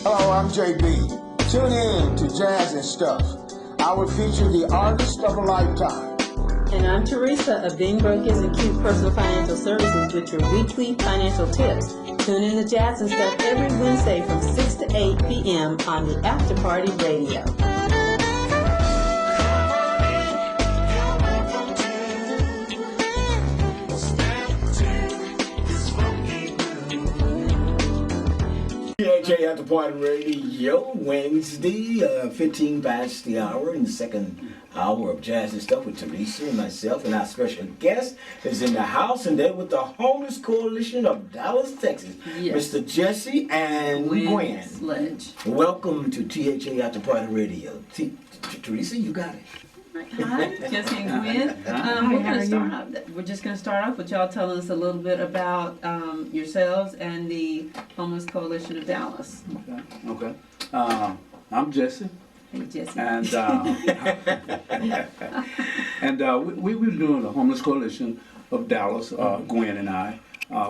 Hello, I'm JB. Tune in to Jazz and Stuff. I will feature the artist of a lifetime. And I'm Theresa of Being Broke Isn't Cute Personal Financial Services with your weekly financial tips. Tune in to Jazz and Stuff every Wednesday from 6 to 8 p.m. on the After Party Radio. PHA After Party Radio, Wednesday, 15 past the hour, in the second hour of Jazz and Stuff with Theresa and myself, and our special guest is in the house, and they're with the Homeless Coalition of Dallas, Texas, Yes. Mr. Jesse and Gwen. Sledge. Welcome to THA After Party Radio. Teresa, you got it. Hi, Jessie and Gwen. We're just going to start off with y'all telling us a little bit about yourselves and the Homeless Coalition of Dallas. Okay. I'm Jesse, Hey, Jessie. and we were doing the Homeless Coalition of Dallas. Gwen and I.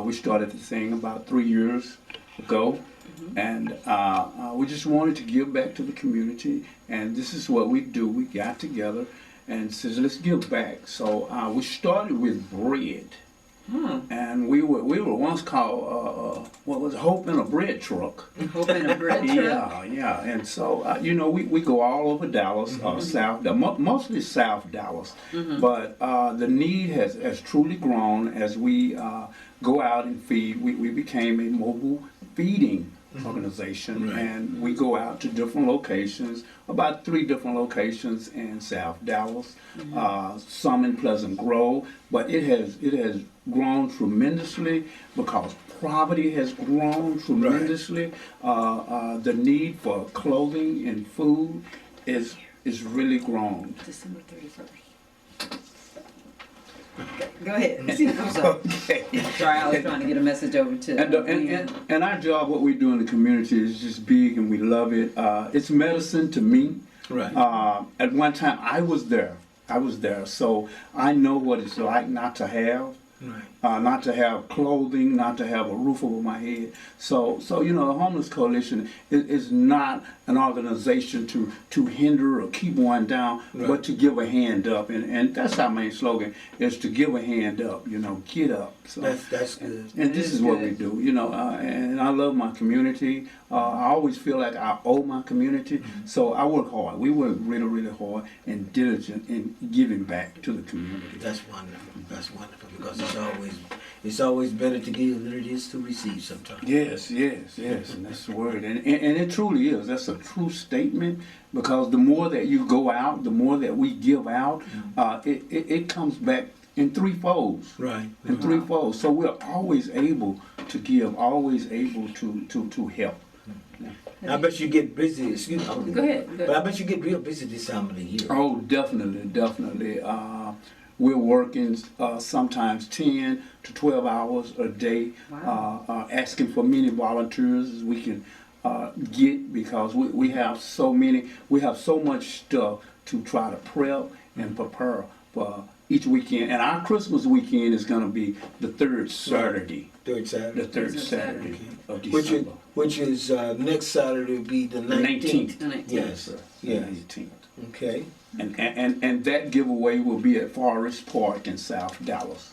We started the thing about 3 years ago, and we just wanted to give back to the community. And this is what we do. We got together and said, let's give back. So we started with bread. And we were once called what was it, Hope in a Bread Truck. Hope in a bread truck. Yeah. And so we go all over Dallas, mostly South Dallas. But the need has truly grown as we go out and feed. We became a mobile feeding organization, and we go out to different locations, about 3 different locations in South Dallas, some in Pleasant Grove, but it has grown tremendously because poverty has grown tremendously. The need for clothing and food is really grown. December 31st. Go ahead. Okay. Sorry, I was trying to get a message over to And our job, what we do in the community, is just big, and we love it. It's medicine to me. Right. At one time, I was there, so I know what it's like not to have. Not to have clothing, not to have a roof over my head. So the Homeless Coalition is not an organization to hinder or keep one down, but to give a hand up. And that's our main slogan, is to give a hand up, get up. So That's good. And this is what we do, and I love my community. I always feel like I owe my community, so I work hard. We work really, really hard and diligent in giving back to the community. That's wonderful. That's wonderful, because it's always better to give than it is to receive sometimes. Yes, and that's the word. And it truly is. That's a true statement, because the more that you go out, the more that we give out, it comes back in 3 folds. Right. In 3 folds. So we're always able to give, always able to help. I bet you get busy. Excuse me. Go ahead. But I bet you get real busy this time of the year. Oh, definitely. We're working sometimes 10 to 12 hours a day, asking for many volunteers as we can get, because we have so much stuff to try to prep and prepare for each weekend. And our Christmas weekend is going to be the 3rd Saturday. Third Saturday. The 3rd Saturday of December. Which is next Saturday will be the 19th. The 19th. Yes. Sir. Yeah. The 19th. Okay. And that giveaway will be at Forest Park in South Dallas.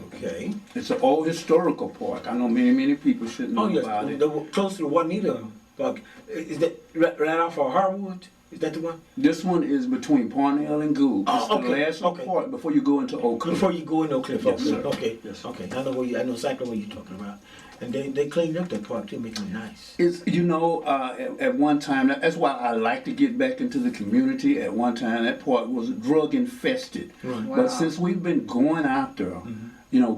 Okay. It's an old historical park. I know many people should know about it. Close to the Juanita Park. Is that right off of Harwood? Is that the one? This one is between Parnell and Gould. It's the last part before you go into Oak Cliff. Before you go in Oak Cliff. Yes, sir. Okay. Yes. Okay. I know exactly what you're talking about. And they cleaned up that park too, making it nice. It's at one time, that's why I like to get back into the community. At one time, that park was drug infested. Right. Wow. But since we've been going out there,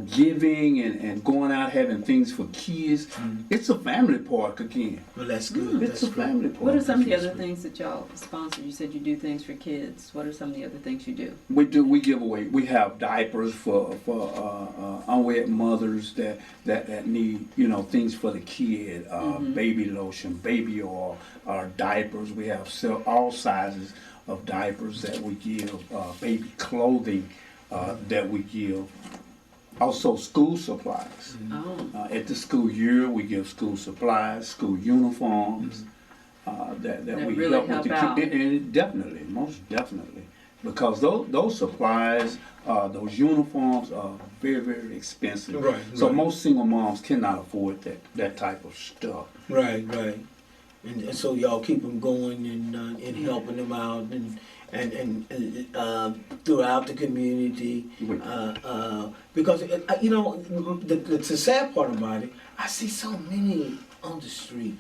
giving and going out having things for kids, it's a family park again. Well, that's good. It's a family park. What are some of the other things that y'all sponsor? You said you do things for kids. What are some of the other things you do? We give away. We have diapers for unwed mothers that need things for the kid, baby lotion, baby oil, diapers. We have all sizes of diapers that we give, baby clothing that we give. Also school supplies. Oh, At the school year, we give school supplies, school uniforms, that That we really help with help the out. and definitely, most definitely. Because those supplies, those uniforms are very, very expensive. Right, So right. most single moms cannot afford that type of stuff. Right, right. And so y'all keep them going and helping them out and throughout the community. Because, you know, the sad part about it, I see so many on the street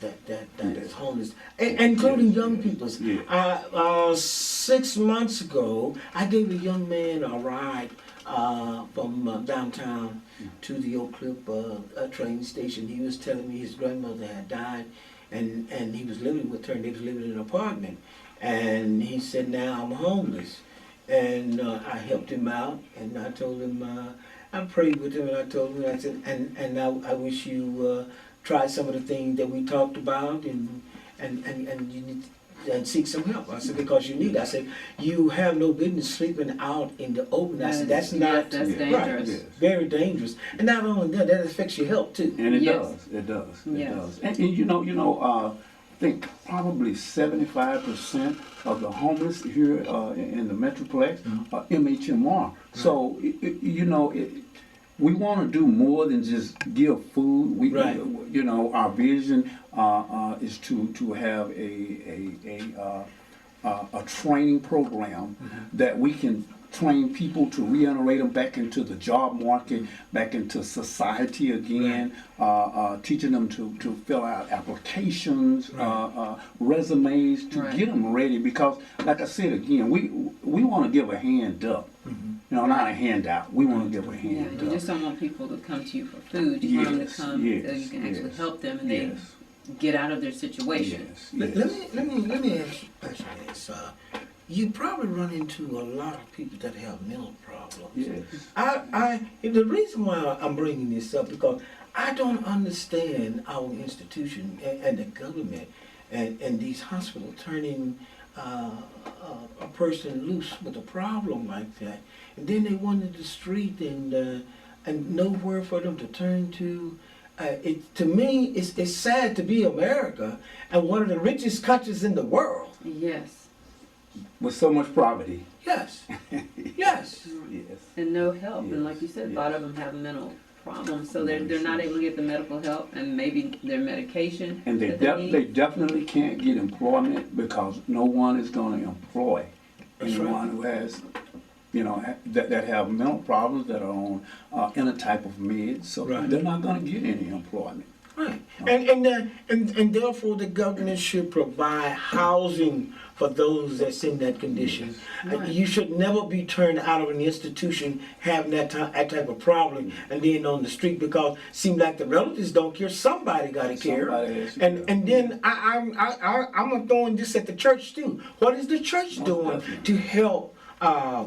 that is homeless, including young people. Yeah. 6 months ago, I gave a young man a ride from downtown to the Oak Cliff train station. He was telling me his grandmother had died, and he was living with her, and they was living in an apartment. And he said, now I'm homeless. And I helped him out, and I told him, I prayed with him, and I told him, I said, and I wish you try some of the things that we talked about, and you need and seek some help. I said, because you need. I said, you have no business sleeping out in the open. I said, that's not that's Yeah. dangerous. Yes. very dangerous. And not only that, that affects your health too. And it Yes. does, it does, it Yes. does. And I think probably 75% of the homeless here in the Metroplex are MHMR. So, we want to do more than just give food. Right. Our vision is to have a training program that we can train people to reintegrate them back into the job market, back into society again, teaching them to fill out applications, resumes, to Right. get them ready. Because, like I said again, we want to give a hand up. Not a handout. We want to give a Yeah, hand you up. just don't want people to come to you for food. You want them to Yes, come so yes, you can actually yes, help them and yes. they get out of their situation. Yes, Let yes. me ask you this. You probably run into a lot of people that have mental problems. Yes. The reason why I'm bringing this up because I don't understand our institution and the government and these hospitals turning a person loose with a problem like that, and then they wander the street and nowhere for them to turn to. To me, it's sad to be America and one of the richest countries in the world. Yes. With so much poverty. Yes, yes. Yes. And no help. And like you Yes, said, a yes. lot of them have mental problems, so they're Yes, not yes. able to get the medical help and maybe their medication And they that they need. they definitely can't get employment because no one is going to employ That's anyone who has, that have mental problems, that are on any type of meds. So Right. they're not going to get any employment. Right. And therefore the government should provide housing for those that's in that condition. Right. You should never be turned out of an institution having that type of problem and then on the street because it seems like the relatives don't care. Somebody got to care. Somebody has to care. And then I'm throwing this at the church too. What is the church Most doing definitely. to help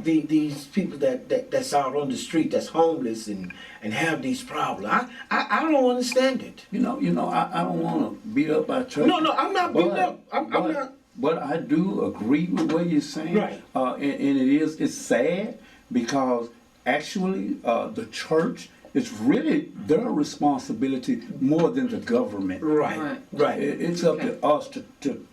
these people that's out on the street, that's homeless and have these problems? I don't understand it. I don't want to beat up our church. No, I'm not beating up. I'm not. But I do agree with what you're saying. Right. And it's sad because actually the church is really their responsibility more than the government. Right. Right. It's up to us to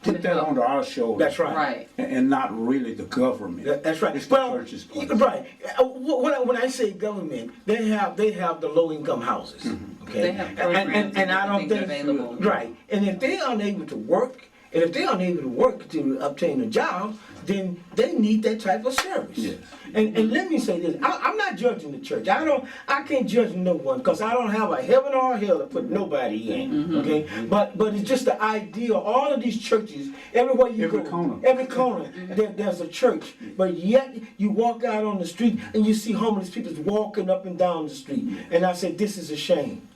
put that help. onto our shoulders. That's right. Right. And not really the government. That's right. It's the church's place. Right. When I say government, they have the low income houses. Okay. They have programs and I don't things think available. right. And if they aren't able to work, to obtain a job, then they need that type of service. Yes. And let me say this: I'm not judging the church. I can't judge no one because I don't have a heaven or a hell to put nobody in. Okay. But it's just the idea. All of these churches, everywhere you Every go, corner. every corner, there's a church. But yet you walk out on the street and you see homeless people walking up and down the street. And I said, this is a shame.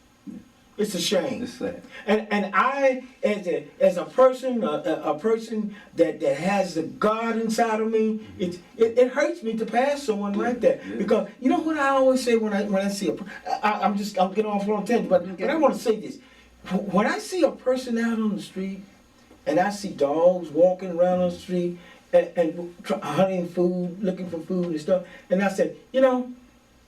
It's a shame. It's sad. And I, as a person that has the God inside of me, it hurts me to pass someone like that. Yeah. Because you know what I always say when I see I'm getting off on a tangent, but I want to say this: when I see a person out on the street, and I see dogs walking around on the street and hunting food, looking for food and stuff, and I said,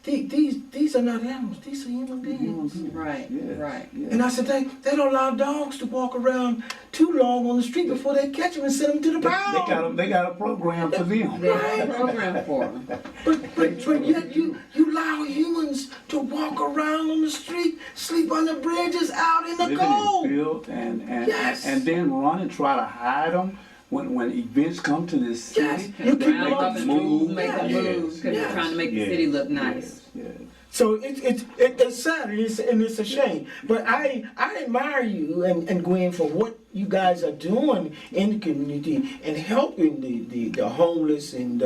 these are not animals. These are human beings. Right, Yes, right. yes. And I said, they don't allow dogs to walk around too long on the street before they catch them and send them to the pound. They got a program for them. They have a program for them. But yet you allow humans to walk around on the street, sleep on the bridges, out in the Living cold. in field Yes. and then run and try to hide them when events come to this city. Yes. they You keep Round up them and move, make them move, because they're trying to make the city look nice. Yes. So it's sad and it's a shame. But I admire you and Gwen for what you guys are doing in the community and helping the homeless and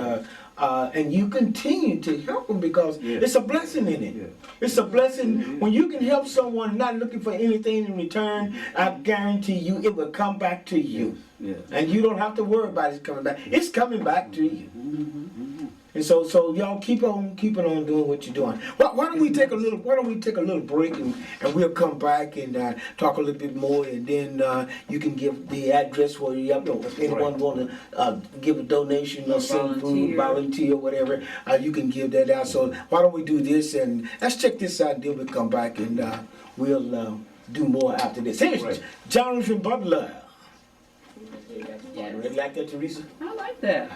you continue to help them because it's a blessing in it. Yeah. It's a blessing when you can help someone not looking for anything in return. I guarantee you it will come back to you. Yes. And you don't have to worry about it coming back. It's coming back to you. And so y'all keep on doing what you're doing. Why don't we take a little break and we'll come back and talk a little bit more and then you can give the address where you have if anyone want to give a donation or send food, volunteer or whatever, you can give that out. So why don't we do this and let's check this out and then we'll come back and we'll do more after this. Here's Jonathan Butler. Really like that, Theresa? I like that.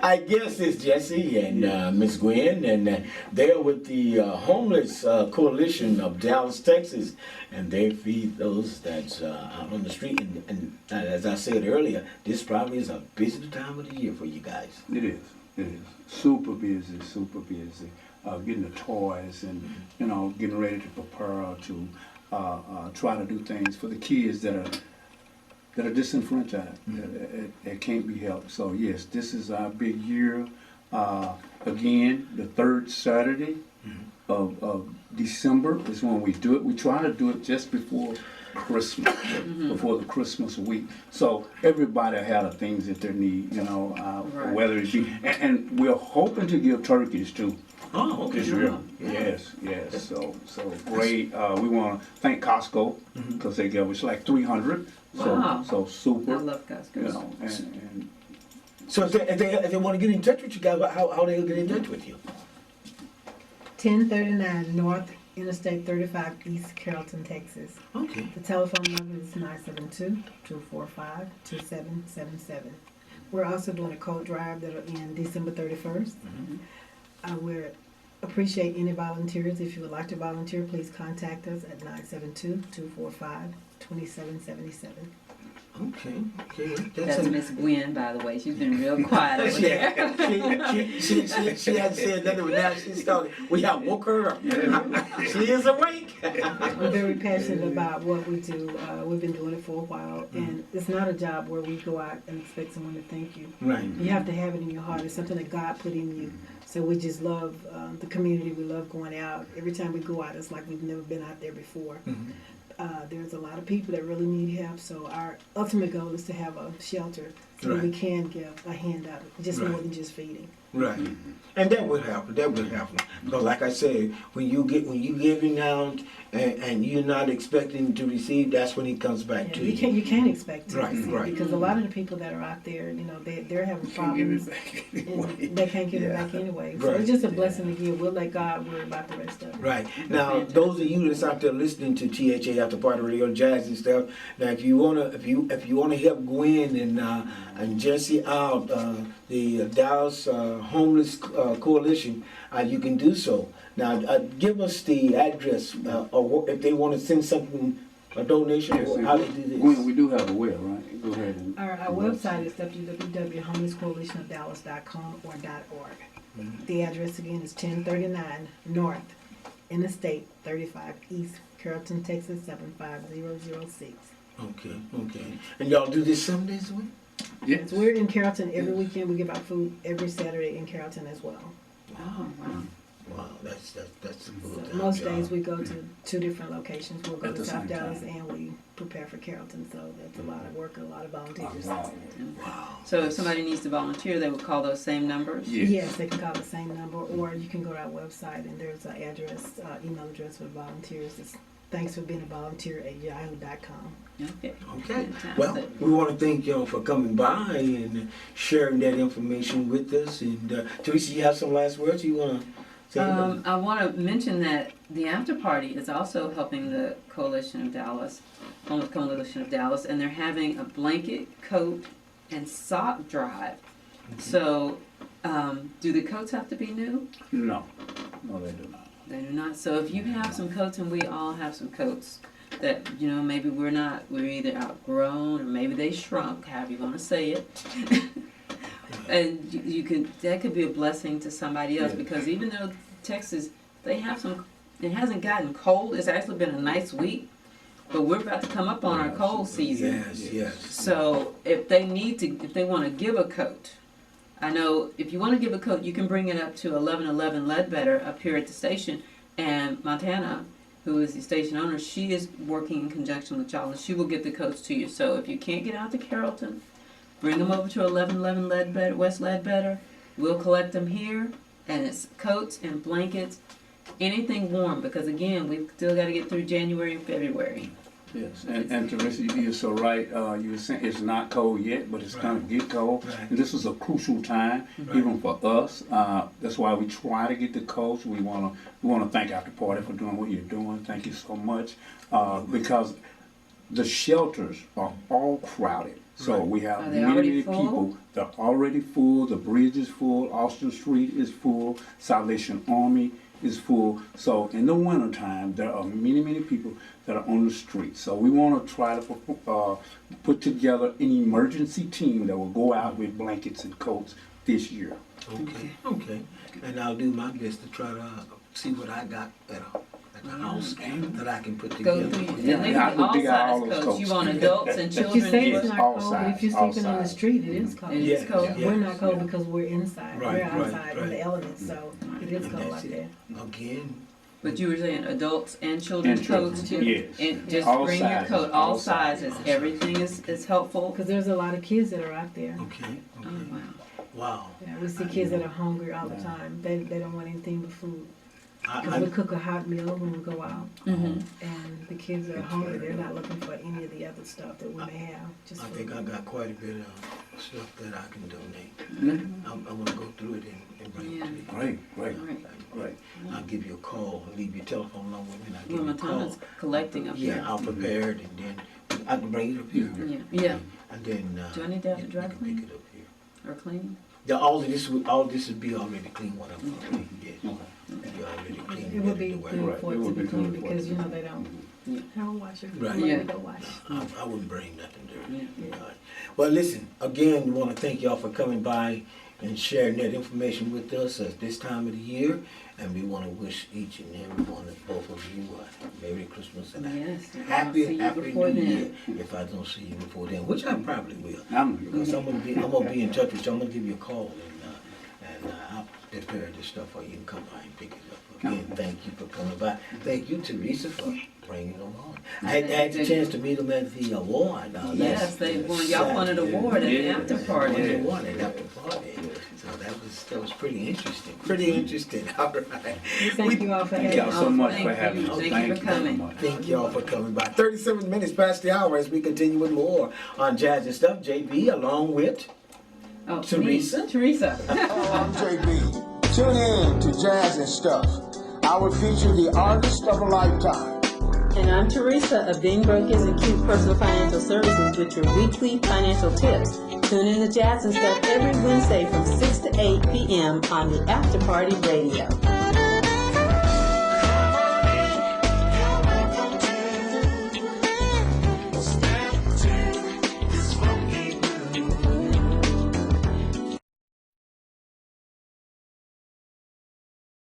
I guess it's Jessie and Miss Gwen, and they're with the Homeless Coalition of Dallas, Texas, and they feed those that's out on the street. And as I said earlier, this probably is a busy time of the year for you guys. It is. It is. Super busy, super busy. Getting the toys and, getting ready to prepare to try to do things for the kids that are disenfranchised, that can't be helped. So yes, this is our big year. Again, the third Saturday of December is when we do it. We try to do it just before Christmas, before the Christmas week. So everybody have the things that they need, whether it be, and we're hoping to give turkeys too. Oh, okay. This year. Yes. So great. We want to thank Costco because they gave us like 300. Wow. So super. I love Costco. And So if they want to get in touch with you guys, how they get in touch with you? 1039 North Interstate 35 East Carrollton, Texas. Okay. The telephone number is 972-245-2777. We're also doing a coat drive that'll end December 31st. We appreciate any volunteers. If you would like to volunteer, please contact us at 972-245-2777. Okay. That's Miss Gwen, by the way. She's been real quiet over there. She hasn't said nothing, but now she started. We have woke her up. She is awake. I'm very passionate about what we do. We've been doing it for a while, and it's not a job where we go out and expect someone to thank you. Right. You have to have it in your heart. It's something that God put in you. So we just love the community. We love going out. Every time we go out, it's like we've never been out there before. There's a lot of people that really need help. So our ultimate goal is to have a shelter so that we can give a hand out, just more than just feeding. Right. And that would happen. Because like I said, when you giving out and you're not expecting to receive, that's when it comes back to you. You can't expect to receive, Right. because a lot of the people that are out there, they're having problems. And they can't give it back anyway. So it's just a blessing to give. We'll let God worry about the rest of it. Right. Now, those of you that's out there listening to THA After Party Radio Jazz and stuff, now if you wanna help Gwen and Jessie out, the Dallas Homeless Coalition, you can do so. Now, give us the address, or if they want to send something, a donation, or how to do this. Gwen, we do have a web, right? Go ahead. Our website is www.homelesscoalitionofdallas.com or .org. The address again is 1039 North Interstate 35 East Carrollton, Texas 75006. Okay. And y'all do this 7 days a week? Yes. So we're in Carrollton every weekend. We give out food every Saturday in Carrollton as well. Oh, wow. Wow, that's a good So most days we go to 2 different locations. We'll go At to the South same Dallas time. and we prepare for Carrollton. So that's a lot of work, a lot of volunteers. Wow. So if somebody needs to volunteer, they would call those same numbers? Yes, they can call the same number, or you can go to our website and there's an address, email address for volunteers. It's thanks for being a volunteer at yahoo.com. Okay. Okay. Fantastic. Well, we want to thank y'all for coming by and sharing that information with us. And Theresa, you have some last words? You want to I want to mention that the after party is also helping the Coalition of Dallas, Homeless Coalition of Dallas, and they're having a blanket, coat, and sock drive. So, do the coats have to be new? No, they do not. They do not. So if you have some coats, and we all have some coats that, you know, maybe we're either outgrown or maybe they shrunk, however you want to say it. And that could be a blessing to somebody else, because even though Texas, it hasn't gotten cold. It's actually been a nice week, but we're about to come up on our cold season. Yes. So if they want to give a coat, I know if you want to give a coat, you can bring it up to 1111 Ledbetter up here at the station, and Montana, who is the station owner, she is working in conjunction with y'all, and she will get the coats to you. So if you can't get out to Carrollton, bring them over to 1111 Ledbetter, West Ledbetter. We'll collect them here, and it's coats and blankets, anything warm, because again, we've still got to get through January and February. Yes, and Theresa, you're so right. You were saying it's not cold yet, but it's going to get cold. Right. And this is a crucial time, even for us. That's why we try to get the coats. We want to thank After Party for doing what you're doing. Thank you so much, because the shelters are all crowded. So we have many people that are already full. The bridge is full. Austin Street is full. Salvation Army is full. So in the wintertime, there are many people that are on the street. So we want to try to put together an emergency team that will go out with blankets and coats this year. Okay. And I'll do my best to try to see what I got at the house that I can put together. Go through. Yeah, And they I can could be dig out all all size those coats. You coats. want adults and But you children. say it's not All cold, but if you're sides, sleeping on the all street, it is cold. It is cold. Yeah. We're not cold because we're inside. Right, We're outside in right. the elements, so it is And cold that's out there. Again, But you were saying adults and children's And children, coats too? yes. And just All bring sizes, your coat, all all sizes. sizes. Everything is helpful. Because there's a lot of kids that are out there. okay. Oh, wow. Wow. Yeah, we see kids that are hungry all the time. They don't want anything but food. Because we I cook a hot meal when we go out, Mm-hmm. and the kids are hungry. They're not looking for any of the other stuff that we may have. Just think food. I got quite a bit of stuff that I can donate. Mhm. I'm going to go through it and bring it to you. Great. Right. I'll give you a call, leave your telephone number, and I'll give Well, you a call. Montana's collecting up Yeah, here. I'll prepare it, and then I can bring it up here. Yeah. And then Do I need to have you it dry can cleaned? pick it up here. Or clean? Yeah, all this would be already clean. What I'm going to clean, yes. Be already clean. It would ready be to wear. good Right, for it it to would be be clean good for because, it. you know, they don't Yeah. have a washer. Right. Let Yeah. it go wash. I wouldn't bring nothing dirty. Yeah. All right. Well, listen, again, we want to thank y'all for coming by and sharing that information with us at this time of the year. And we want to wish each and every one of both of you a Merry Christmas and a Yes. I'll see happy you before New then. Year. If I don't see you before then, which I probably will. I'm Because I'm gonna be in touch with you. I'm gonna give you a call and I'll prepare this stuff for you. You can come by and pick it up. Again, thank you for coming by. Thank you, Theresa, for bringing them on. I had the chance to meet them at the award. Yes, y'all won an award at the after party. Won the award at the after party. So that was pretty interesting. Pretty interesting. All right. Thank you all for Thank having y'all us. so much Thank for having you. us. Thank you for coming. very much. Thank y'all for coming by. 37 minutes past the hour as we continue with more on Jazz and Stuff. JB along with Oh, Theresa? me. Teresa. I'm JB. Tune in to Jazz and Stuff. I will feature the artist of a lifetime. And I'm Theresa of Being Broke Isn't Cute Personal Financial Services with your weekly financial tips. Tune in to Jazz and Stuff every Wednesday from 6 to 8 p.m. on the After Party Radio.